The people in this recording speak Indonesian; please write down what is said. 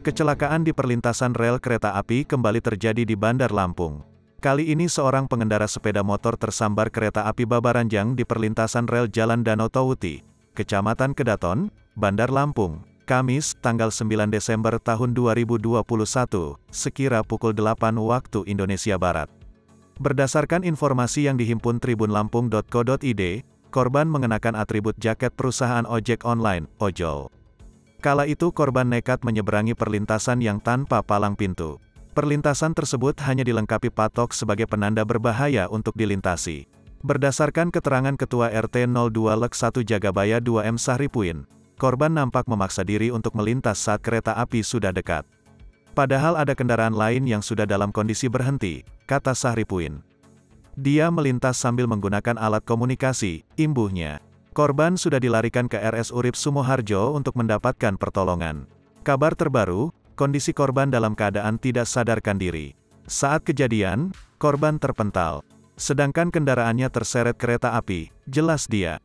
Kecelakaan di perlintasan rel kereta api kembali terjadi di Bandar Lampung. Kali ini seorang pengendara sepeda motor tersambar kereta api Babaranjang di perlintasan rel Jalan Danau Towuti, Kecamatan Kedaton, Bandar Lampung, Kamis, tanggal 9 Desember tahun 2021, sekira pukul 8 waktu Indonesia Barat. Berdasarkan informasi yang dihimpun tribunlampung.co.id, korban mengenakan atribut jaket perusahaan ojek online, ojol. Kala itu korban nekat menyeberangi perlintasan yang tanpa palang pintu. Perlintasan tersebut hanya dilengkapi patok sebagai penanda berbahaya untuk dilintasi. Berdasarkan keterangan Ketua RT 02 Lek 1 Jagabaya 2M Sahripuin, korban nampak memaksa diri untuk melintas saat kereta api sudah dekat. Padahal ada kendaraan lain yang sudah dalam kondisi berhenti, kata Sahripuin. Dia melintas sambil menggunakan alat komunikasi, imbuhnya. Korban sudah dilarikan ke RS Urip Sumoharjo untuk mendapatkan pertolongan. Kabar terbaru, kondisi korban dalam keadaan tidak sadarkan diri. Saat kejadian, korban terpental. Sedangkan kendaraannya terseret kereta api, jelas dia